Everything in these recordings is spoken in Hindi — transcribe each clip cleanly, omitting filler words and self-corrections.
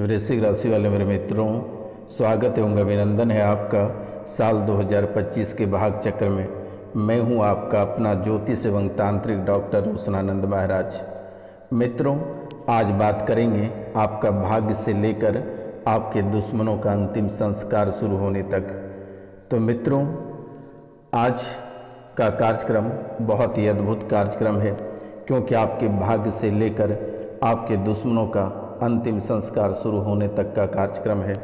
वृश्चिक राशि वाले मेरे मित्रों, स्वागत एवं अभिनंदन है आपका साल 2025 के भाग चक्र में। मैं हूं आपका अपना ज्योतिष एवं तांत्रिक डॉक्टर रोशनानंद महाराज। मित्रों, आज बात करेंगे आपका भाग्य से लेकर आपके दुश्मनों का अंतिम संस्कार शुरू होने तक। तो मित्रों, आज का कार्यक्रम बहुत ही अद्भुत कार्यक्रम है, क्योंकि आपके भाग्य से लेकर आपके दुश्मनों का अंतिम संस्कार शुरू होने तक का कार्यक्रम है।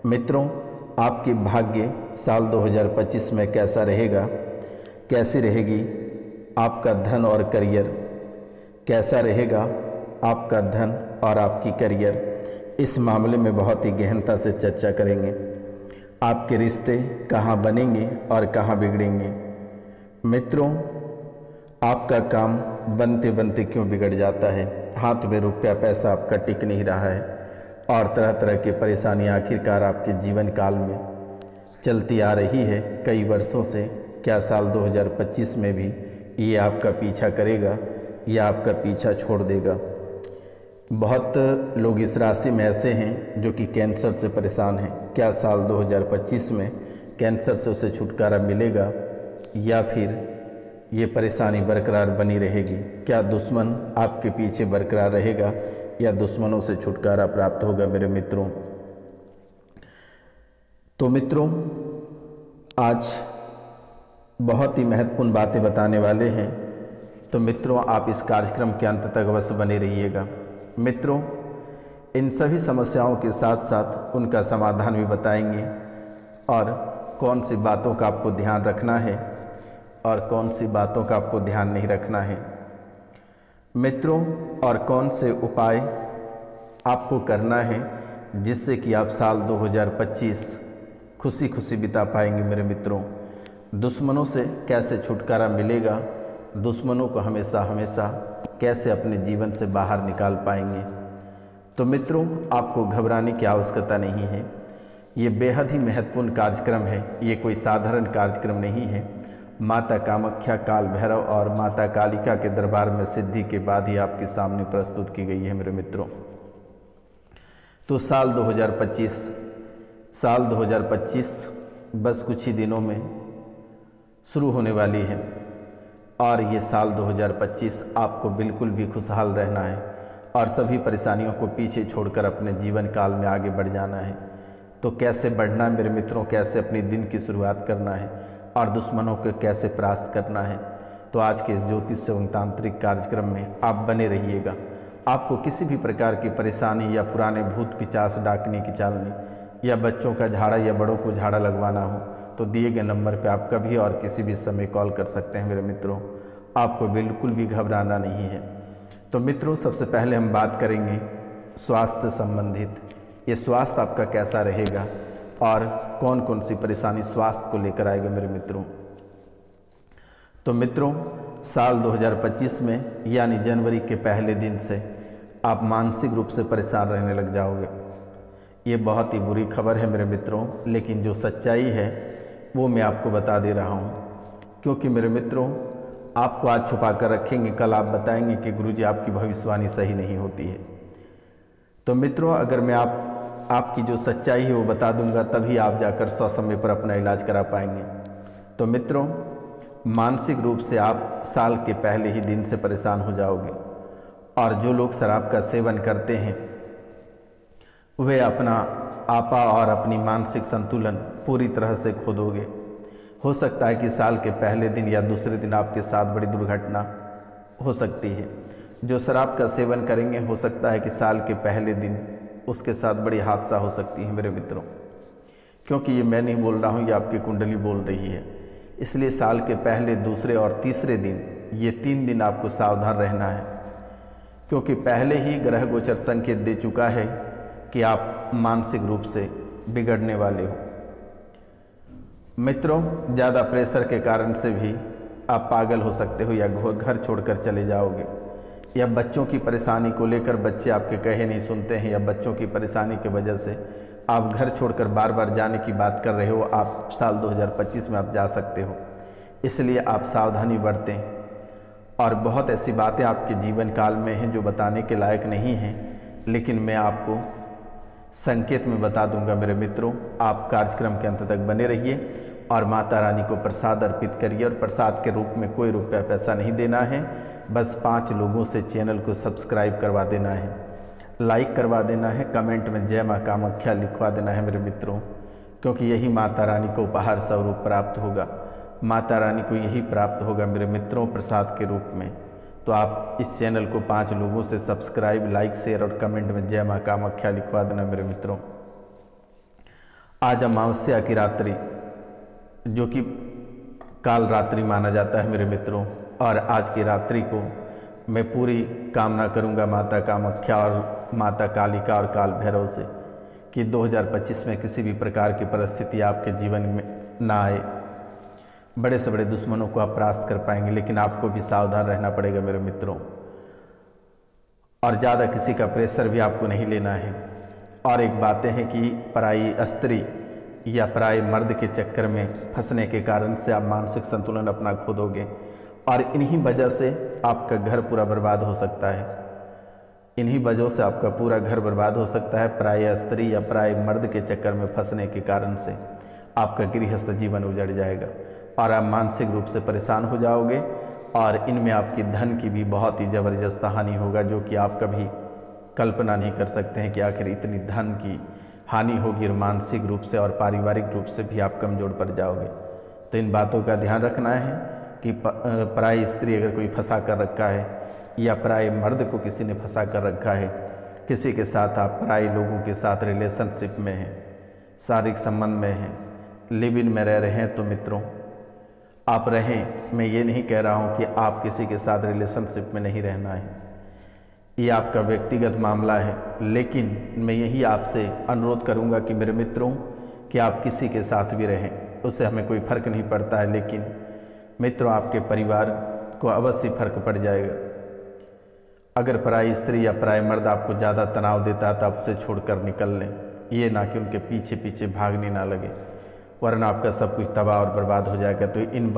मित्रों, आपकी भाग्य साल 2025 में कैसा रहेगा, कैसी रहेगी आपका धन और करियर, कैसा रहेगा आपका धन और आपकी करियर, इस मामले में बहुत ही गहनता से चर्चा करेंगे। आपके रिश्ते कहाँ बनेंगे और कहाँ बिगड़ेंगे। मित्रों, आपका काम बनते बनते क्यों बिगड़ जाता है, हाथ में रुपया पैसा आपका टिक नहीं रहा है और तरह तरह की परेशानी आखिरकार आपके जीवन काल में चलती आ रही है कई वर्षों से। क्या साल 2025 में भी ये आपका पीछा करेगा या आपका पीछा छोड़ देगा। बहुत लोग इस राशि में ऐसे हैं जो कि कैंसर से परेशान हैं। क्या साल 2025 में कैंसर से उसे छुटकारा मिलेगा या फिर ये परेशानी बरकरार बनी रहेगी। क्या दुश्मन आपके पीछे बरकरार रहेगा या दुश्मनों से छुटकारा प्राप्त होगा मेरे मित्रों। तो मित्रों, आज बहुत ही महत्वपूर्ण बातें बताने वाले हैं, तो मित्रों आप इस कार्यक्रम के अंत तक अवश्य बने रहिएगा। मित्रों, इन सभी समस्याओं के साथ साथ उनका समाधान भी बताएंगे और कौन सी बातों का आपको ध्यान रखना है और कौन सी बातों का आपको ध्यान नहीं रखना है मित्रों, और कौन से उपाय आपको करना है जिससे कि आप साल 2025 खुशी खुशी बिता पाएंगे मेरे मित्रों। दुश्मनों से कैसे छुटकारा मिलेगा, दुश्मनों को हमेशा हमेशा कैसे अपने जीवन से बाहर निकाल पाएंगे। तो मित्रों, आपको घबराने की आवश्यकता नहीं है। ये बेहद ही महत्वपूर्ण कार्यक्रम है, ये कोई साधारण कार्यक्रम नहीं है। माता कामाख्या, काल भैरव और माता कालिका के दरबार में सिद्धि के बाद ही आपके सामने प्रस्तुत की गई है मेरे मित्रों। तो साल 2025 बस कुछ ही दिनों में शुरू होने वाली है और ये साल 2025 आपको बिल्कुल भी खुशहाल रहना है और सभी परेशानियों को पीछे छोड़कर अपने जीवन काल में आगे बढ़ जाना है। तो कैसे बढ़ना है मेरे मित्रों, कैसे अपने दिन की शुरुआत करना है और दुश्मनों को कैसे परास्त करना है, तो आज के इस ज्योतिष एवं तांत्रिक कार्यक्रम में आप बने रहिएगा। आपको किसी भी प्रकार की परेशानी या पुराने भूत पिचास डाकने की चालनी या बच्चों का झाड़ा या बड़ों को झाड़ा लगवाना हो तो दिए गए नंबर पर आप कभी और किसी भी समय कॉल कर सकते हैं मेरे मित्रों। आपको बिल्कुल भी घबराना नहीं है। तो मित्रों, सबसे पहले हम बात करेंगे स्वास्थ्य संबंधित। ये स्वास्थ्य आपका कैसा रहेगा और कौन कौन सी परेशानी स्वास्थ्य को लेकर आएगा मेरे मित्रों। तो मित्रों, साल 2025 में यानी जनवरी के पहले दिन से आप मानसिक रूप से परेशान रहने लग जाओगे। ये बहुत ही बुरी खबर है मेरे मित्रों, लेकिन जो सच्चाई है वो मैं आपको बता दे रहा हूँ। क्योंकि मेरे मित्रों, आपको आज छुपा कर रखेंगे, कल आप बताएंगे कि गुरुजी आपकी भविष्यवाणी सही नहीं होती है। तो मित्रों, अगर मैं आपकी जो सच्चाई है वो बता दूंगा, तभी आप जाकर समय पर अपना इलाज करा पाएंगे। तो मित्रों, मानसिक रूप से आप साल के पहले ही दिन से परेशान हो जाओगे और जो लोग शराब का सेवन करते हैं वे अपना आपा और अपनी मानसिक संतुलन पूरी तरह से खो दोगे। हो सकता है कि साल के पहले दिन या दूसरे दिन आपके साथ बड़ी दुर्घटना हो सकती है। जो शराब का सेवन करेंगे हो सकता है कि साल के पहले दिन उसके साथ बड़ी हादसा हो सकती है मेरे मित्रों। क्योंकि ये मैं नहीं बोल रहा हूँ, ये आपकी कुंडली बोल रही है। इसलिए साल के पहले, दूसरे और तीसरे दिन, ये 3 दिन आपको सावधान रहना है, क्योंकि पहले ही ग्रह गोचर संकेत दे चुका है कि आप मानसिक रूप से बिगड़ने वाले हो। मित्रों, ज़्यादा प्रेशर के कारण से भी आप पागल हो सकते हो या घर छोड़कर चले जाओगे, या बच्चों की परेशानी को लेकर बच्चे आपके कहे नहीं सुनते हैं, या बच्चों की परेशानी की वजह से आप घर छोड़कर बार बार जाने की बात कर रहे हो। आप साल 2025 में आप जा सकते हो, इसलिए आप सावधानी बरतें। और बहुत ऐसी बातें आपके जीवन काल में हैं जो बताने के लायक नहीं हैं, लेकिन मैं आपको संकेत में बता दूंगा मेरे मित्रों। आप कार्यक्रम के अंत तक बने रहिए और माता रानी को प्रसाद अर्पित करिए। और प्रसाद के रूप में कोई रुपया पैसा नहीं देना है, बस 5 लोगों से चैनल को सब्सक्राइब करवा देना है, लाइक करवा देना है, कमेंट में जय माँ कामाख्या लिखवा देना है मेरे मित्रों, क्योंकि यही माता रानी को उपहार स्वरूप प्राप्त होगा। माता रानी को यही प्राप्त होगा मेरे मित्रों प्रसाद के रूप में। तो आप इस चैनल को 5 लोगों से सब्सक्राइब, लाइक, शेयर और कमेंट में जय माँ कामाख्या लिखवा देना मेरे मित्रों। आज अमावस्या की रात्रि, जो कि काल रात्रि माना जाता है मेरे मित्रों, और आज की रात्रि को मैं पूरी कामना करूंगा माता कामाख्या और माता कालिका और काल भैरव से कि 2025 में किसी भी प्रकार की परिस्थिति आपके जीवन में ना आए। बड़े से बड़े दुश्मनों को आप परास्त कर पाएंगे, लेकिन आपको भी सावधान रहना पड़ेगा मेरे मित्रों, और ज़्यादा किसी का प्रेशर भी आपको नहीं लेना है। और एक बातें हैं कि पराई स्त्री या पराई मर्द के चक्कर में फंसने के कारण से आप मानसिक संतुलन अपना खो दोगे, और इन्हीं वजह से आपका घर पूरा बर्बाद हो सकता है। इन्हीं वजहों से आपका पूरा घर बर्बाद हो सकता है। पराई स्त्री या पराई मर्द के चक्कर में फंसने के कारण से आपका गृहस्थ जीवन उजड़ जाएगा और आप मानसिक रूप से परेशान हो जाओगे, और इनमें आपकी धन की भी बहुत ही ज़बरदस्त हानि होगा, जो कि आप कभी कल्पना नहीं कर सकते हैं कि आखिर इतनी धन की हानि होगी, और मानसिक रूप से और पारिवारिक रूप से भी आप कमज़ोर पड़ जाओगे। तो इन बातों का ध्यान रखना है कि पराई स्त्री अगर कोई फंसा कर रखा है या पराई मर्द को किसी ने फंसा कर रखा है, किसी के साथ आप पराई लोगों के साथ रिलेशनशिप में हैं, शारीरिक संबंध में हैं, लिव इन में रह रहे हैं, तो मित्रों आप रहें। मैं ये नहीं कह रहा हूँ कि आप किसी के साथ रिलेशनशिप में नहीं रहना है, ये आपका व्यक्तिगत मामला है, लेकिन मैं यही आपसे अनुरोध करूँगा कि मेरे मित्रों कि आप किसी के साथ भी रहें, उससे हमें कोई फ़र्क नहीं पड़ता है, लेकिन मित्रों आपके परिवार को अवश्य फ़र्क पड़ जाएगा। अगर पराई स्त्री या पराई मर्द आपको ज़्यादा तनाव देता है तो आप उसे छोड़कर निकल लें, ये ना कि उनके पीछे पीछे भागने ना लगे, वरना आपका सब कुछ तबाह और बर्बाद हो जाएगा। तो इन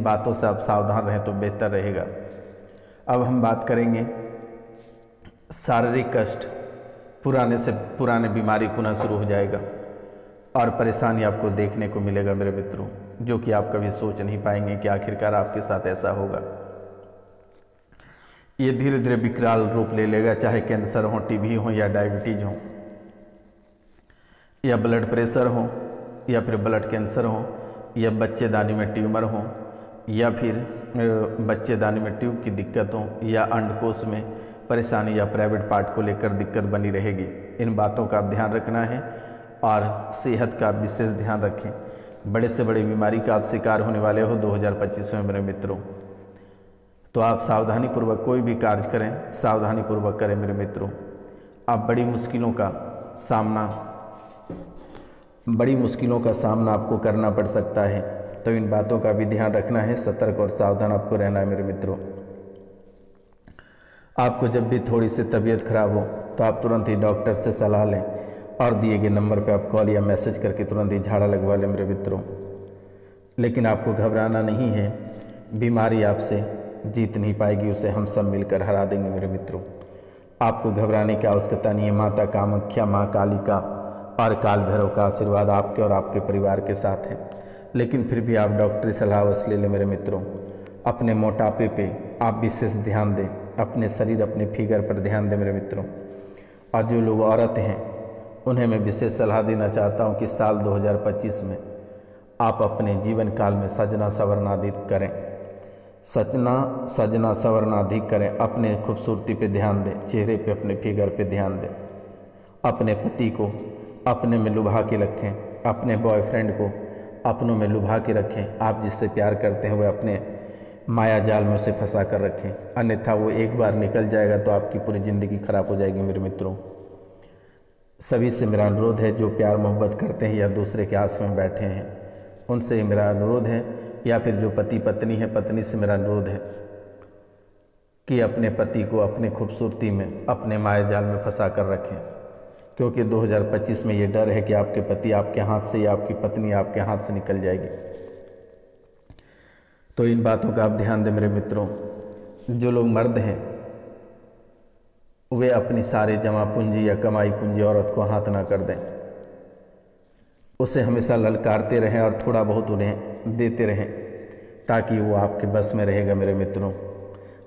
बातों से आप सावधान रहें तो बेहतर रहेगा। अब हम बात करेंगे शारीरिक कष्ट। पुराने बीमारी पुनः शुरू हो जाएगा और परेशानी आपको देखने को मिलेगा मेरे मित्रों, जो कि आप कभी सोच नहीं पाएंगे कि आखिरकार आपके साथ ऐसा होगा। ये धीरे धीरे विकराल रूप ले लेगा, चाहे कैंसर हो, टीबी हो या डायबिटीज हो या ब्लड प्रेशर हो या फिर ब्लड कैंसर हो या बच्चेदानी में ट्यूमर हो या फिर बच्चेदानी में ट्यूब की दिक्कत हो या अंडकोश में परेशानी या प्राइवेट पार्ट को लेकर दिक्कत बनी रहेगी। इन बातों का आप ध्यान रखना है और सेहत का विशेष ध्यान रखें। बड़े से बड़ी बीमारी का आप शिकार होने वाले हो 2025 में मेरे मित्रों। तो आप सावधानीपूर्वक कोई भी कार्य करें, सावधानीपूर्वक करें मेरे मित्रों। आप बड़ी मुश्किलों का सामना आपको करना पड़ सकता है, तो इन बातों का भी ध्यान रखना है, सतर्क और सावधान आपको रहना है मेरे मित्रों। आपको जब भी थोड़ी सी तबीयत खराब हो तो आप तुरंत ही डॉक्टर से सलाह लें और दिए गए नंबर पर आप कॉल या मैसेज करके तुरंत ही झाड़ा लगवा लें मेरे मित्रों। लेकिन आपको घबराना नहीं है, बीमारी आपसे जीत नहीं पाएगी, उसे हम सब मिलकर हरा देंगे मेरे मित्रों। आपको घबराने की आवश्यकता नहीं है। माता कामाख्या, माँ कालिका और काल भैरव का आशीर्वाद आपके और आपके परिवार के साथ है। लेकिन फिर भी आप डॉक्टरी सलाह अवश्य ले लें मेरे मित्रों। अपने मोटापे पे आप विशेष ध्यान दें, अपने शरीर, अपने फिगर पर ध्यान दें मेरे मित्रों। और जो लोग औरत हैं उन्हें मैं विशेष सलाह देना चाहता हूं कि साल 2025 में आप अपने जीवन काल में सजना सवरणाधिक करें। अपने खूबसूरती पे ध्यान दें, चेहरे पे, अपने फिगर पे ध्यान दें। अपने पति को अपने में लुभा के रखें, अपने बॉयफ्रेंड को अपनों में लुभा के रखें। आप जिससे प्यार करते हैं वह अपने माया जाल में उसे फंसा कर रखें, अन्यथा वो एक बार निकल जाएगा तो आपकी पूरी ज़िंदगी खराब हो जाएगी मेरे मित्रों। सभी से मेरा अनुरोध है, जो प्यार मोहब्बत करते हैं या दूसरे के आस में बैठे हैं, उनसे मेरा अनुरोध है, या फिर जो पति पत्नी है, पत्नी से मेरा अनुरोध है कि अपने पति को अपने खूबसूरती में, अपने माया जाल में फंसा कर रखें, क्योंकि 2025 में ये डर है कि आपके पति आपके हाथ से या आपकी पत्नी आपके हाथ से निकल जाएगी। तो इन बातों का आप ध्यान दें मेरे मित्रों। जो लोग मर्द हैं वे अपनी सारे जमा पूंजी या कमाई पूंजी औरत को हाथ ना कर दें। उसे हमेशा ललकारते रहें और थोड़ा बहुत उन्हें देते रहें ताकि वो आपके बस में रहेगा मेरे मित्रों।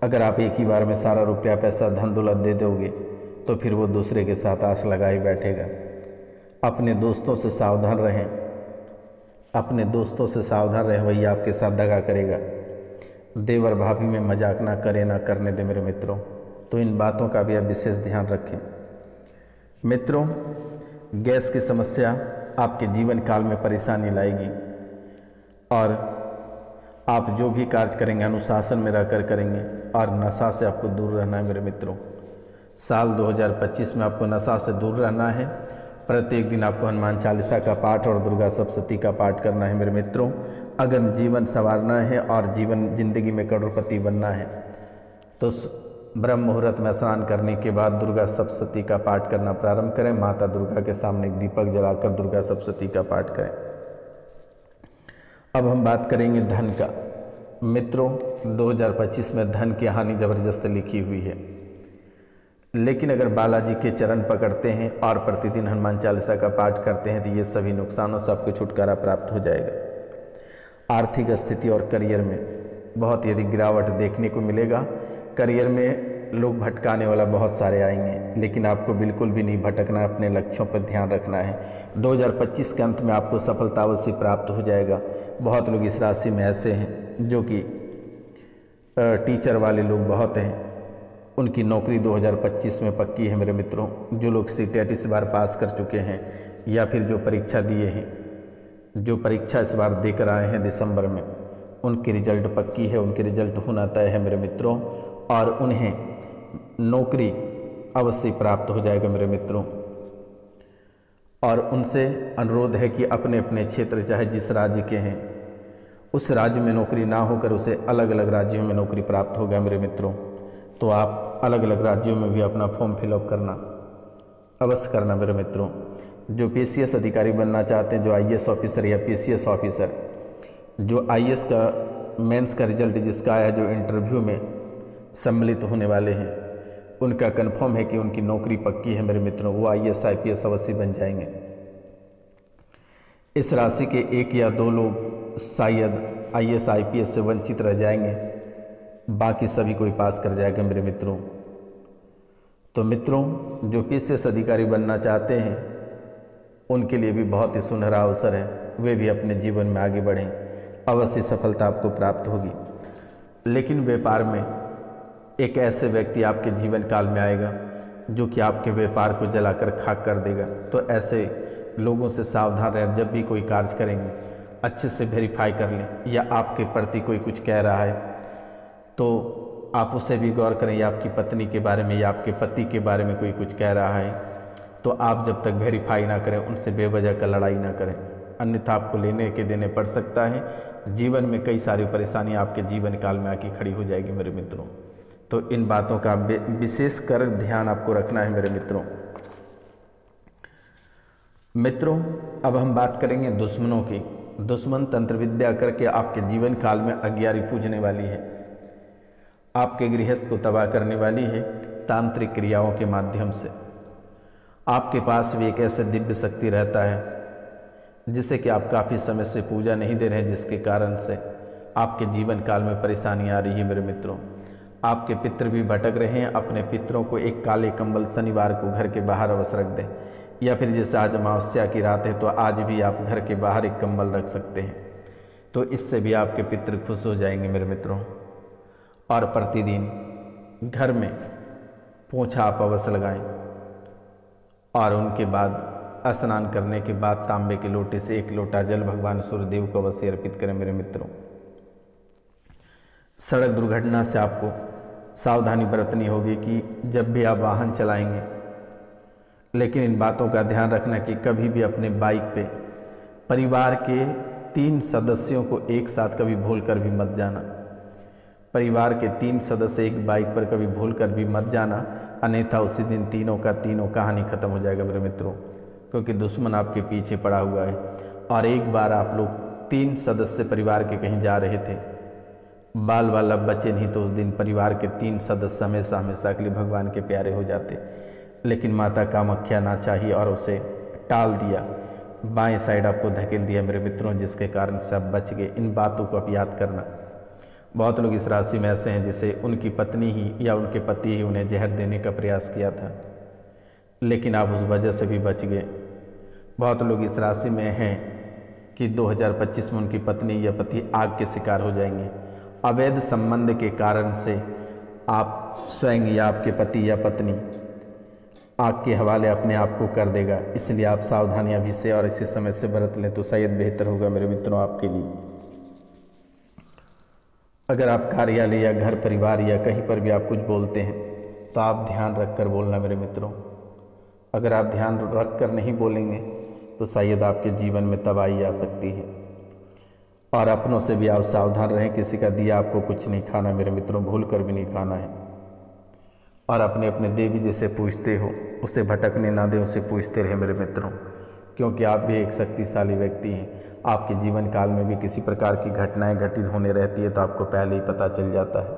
अगर आप एक ही बार में सारा रुपया पैसा धन दौलत दे दोगे तो फिर वो दूसरे के साथ आस लगाए बैठेगा। अपने दोस्तों से सावधान रहें, अपने दोस्तों से सावधान रहें, वही आपके साथ दगा करेगा। देवर भाभी में मजाक ना करें, ना करने दें मेरे मित्रों। तो इन बातों का भी आप विशेष ध्यान रखें। मित्रों, गैस की समस्या आपके जीवन काल में परेशानी लाएगी और आप जो भी कार्य करेंगे अनुशासन में रहकर करेंगे और नशा से आपको दूर रहना है मेरे मित्रों। साल 2025 में आपको नशा से दूर रहना है। प्रत्येक दिन आपको हनुमान चालीसा का पाठ और दुर्गा सप्तशती का पाठ करना है मेरे मित्रों। अगर जीवन संवारना है और जिंदगी में करोड़पति बनना है तो ब्रह्म मुहूर्त में स्नान करने के बाद दुर्गा सप्तशती का पाठ करना प्रारंभ करें। माता दुर्गा के सामने एक दीपक जलाकर दुर्गा सप्तशती का पाठ करें। अब हम बात करेंगे धन का। मित्रों, 2025 में धन की हानि जबरदस्त लिखी हुई है, लेकिन अगर बालाजी के चरण पकड़ते हैं और प्रतिदिन हनुमान चालीसा का पाठ करते हैं तो ये सभी नुकसानों से आपको छुटकारा प्राप्त हो जाएगा। आर्थिक स्थिति और करियर में बहुत यदि गिरावट देखने को मिलेगा। करियर में लोग भटकाने वाला बहुत सारे आएंगे, लेकिन आपको बिल्कुल भी नहीं भटकना है, अपने लक्ष्यों पर ध्यान रखना है। 2025 के अंत में आपको सफलता अवश्य प्राप्त हो जाएगा। बहुत लोग इस राशि में ऐसे हैं जो कि टीचर वाले लोग बहुत हैं, उनकी नौकरी 2025 में पक्की है मेरे मित्रों। जो लोग सीटेट इस बार पास कर चुके हैं या फिर जो परीक्षा दिए हैं, जो परीक्षा इस बार देकर आए हैं दिसंबर में, उनकी रिजल्ट पक्की है, उनकी रिजल्ट होना तय है मेरे मित्रों और उन्हें नौकरी अवश्य प्राप्त हो जाएगा मेरे मित्रों। और उनसे अनुरोध है कि अपने अपने क्षेत्र चाहे जिस राज्य के हैं उस राज्य में नौकरी ना होकर उसे अलग अलग राज्यों में नौकरी प्राप्त होगा मेरे मित्रों। तो आप अलग अलग राज्यों में भी अपना फॉर्म फिलअप करना अवश्य करना मेरे मित्रों। जो PCS अधिकारी बनना चाहते हैं, जो IAS ऑफिसर या PCS ऑफिसर, जो IAS का मेंस का रिजल्ट जिसका आया, जो इंटरव्यू में सम्मिलित होने वाले हैं, उनका कंफर्म है कि उनकी नौकरी पक्की है मेरे मित्रों। वो IAS IPS अवश्य बन जाएंगे। इस राशि के एक या दो लोग शायद IAS IPS से वंचित रह जाएंगे, बाकी सभी कोई पास कर जाएगा मेरे मित्रों। तो मित्रों, जो PCS अधिकारी बनना चाहते हैं उनके लिए भी बहुत ही सुनहरा अवसर है। वे भी अपने जीवन में आगे बढ़ें, अवश्य सफलता आपको प्राप्त होगी। लेकिन व्यापार में एक ऐसे व्यक्ति आपके जीवन काल में आएगा जो कि आपके व्यापार को जलाकर खाक कर देगा। तो ऐसे लोगों से सावधान रहें। जब भी कोई कार्य करेंगे अच्छे से वेरीफाई कर लें। या आपके प्रति कोई कुछ कह रहा है तो आप उसे भी गौर करें, या आपकी पत्नी के बारे में या आपके पति के बारे में कोई कुछ कह रहा है तो आप जब तक वेरीफाई ना करें उनसे बेवजह का लड़ाई ना करें, अन्यथा आपको लेने के देने पड़ सकता है। जीवन में कई सारी परेशानियां आपके जीवन काल में आके खड़ी हो जाएगी मेरे मित्रों। तो इन बातों का विशेष कर ध्यान आपको रखना है मेरे मित्रों। मित्रों, अब हम बात करेंगे दुश्मनों की। दुश्मन तंत्र विद्या करके आपके जीवन काल में अज्ञारी पूजने वाली है, आपके गृहस्थ को तबाह करने वाली है तांत्रिक क्रियाओं के माध्यम से। आपके पास भी एक ऐसे दिव्य शक्ति रहता है जिसे कि आप काफ़ी समय से पूजा नहीं दे रहे हैं, जिसके कारण से आपके जीवन काल में परेशानी आ रही है मेरे मित्रों। आपके पितृ भी भटक रहे हैं। अपने पितरों को एक काले कंबल शनिवार को घर के बाहर अवश्य रख दें, या फिर जैसे आज अमावस्या की रात है तो आज भी आप घर के बाहर एक कंबल रख सकते हैं। तो इससे भी आपके पितृ खुश हो जाएंगे मेरे मित्रों। और प्रतिदिन घर में पोछा आप अवश्य लगाएं और उनके बाद स्नान करने के बाद तांबे के लोटे से 1 लोटा जल भगवान सूर्यदेव को अवश्य अर्पित करें मेरे मित्रों। सड़क दुर्घटना से आपको सावधानी बरतनी होगी कि जब भी आप वाहन चलाएंगे, लेकिन इन बातों का ध्यान रखना कि कभी भी अपने बाइक पे परिवार के 3 सदस्यों को एक साथ कभी भूल कर भी मत जाना। परिवार के 3 सदस्य एक बाइक पर कभी भूल कर भी मत जाना, अन्यथा उसी दिन तीनों का कहानी खत्म हो जाएगा मेरे मित्रों, क्योंकि दुश्मन आपके पीछे पड़ा हुआ है। और एक बार आप लोग 3 सदस्य परिवार के कहीं जा रहे थे, बाल बाल अब बचे नहीं तो उस दिन परिवार के 3 सदस्य हमेशा हमेशा के लिए भगवान के प्यारे हो जाते। लेकिन माता कामाख्या ना चाहिए और उसे टाल दिया, बाएं साइड आपको धकेल दिया मेरे मित्रों, जिसके कारण से आप बच गए। इन बातों को आप याद करना। बहुत लोग इस राशि में ऐसे हैं जिसे उनकी पत्नी ही या उनके पति ही उन्हें जहर देने का प्रयास किया था, लेकिन आप उस वजह से भी बच गए। बहुत लोग इस राशि में हैं कि 2025 में उनकी पत्नी या पति आग के शिकार हो जाएंगे। अवैध संबंध के कारण से आप स्वयं या आपके पति या पत्नी आग के हवाले अपने आप को कर देगा। इसलिए आप सावधानी अभी से और इसी समय से बरत लें तो शायद बेहतर होगा मेरे मित्रों आपके लिए। अगर आप कार्यालय या घर परिवार या कहीं पर भी आप कुछ बोलते हैं तो आप ध्यान रख कर बोलना मेरे मित्रों। अगर आप ध्यान रख कर नहीं बोलेंगे तो शायद आपके जीवन में तबाही आ सकती है। और अपनों से भी आप सावधान रहें, किसी का दिया आपको कुछ नहीं खाना मेरे मित्रों, भूल कर भी नहीं खाना है। और अपने अपने देवी जैसे पूछते हो उसे भटकने ना दें, उसे पूछते रहे मेरे मित्रों, क्योंकि आप भी एक शक्तिशाली व्यक्ति हैं। आपके जीवन काल में भी किसी प्रकार की घटनाएं घटित होने रहती है तो आपको पहले ही पता चल जाता है।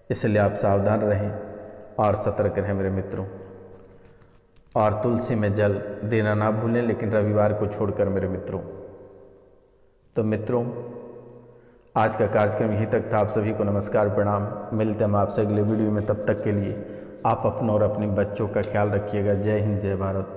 इसलिए आप सावधान रहें और सतर्क रहें मेरे मित्रों। और तुलसी में जल देना ना भूलें, लेकिन रविवार को छोड़कर मेरे मित्रों। तो मित्रों, आज का कार्यक्रम यहीं तक था। आप सभी को नमस्कार, प्रणाम। मिलते हैं हम आपसे अगले वीडियो में। तब तक के लिए आप अपनों और अपने बच्चों का ख्याल रखिएगा। जय हिंद, जय भारत।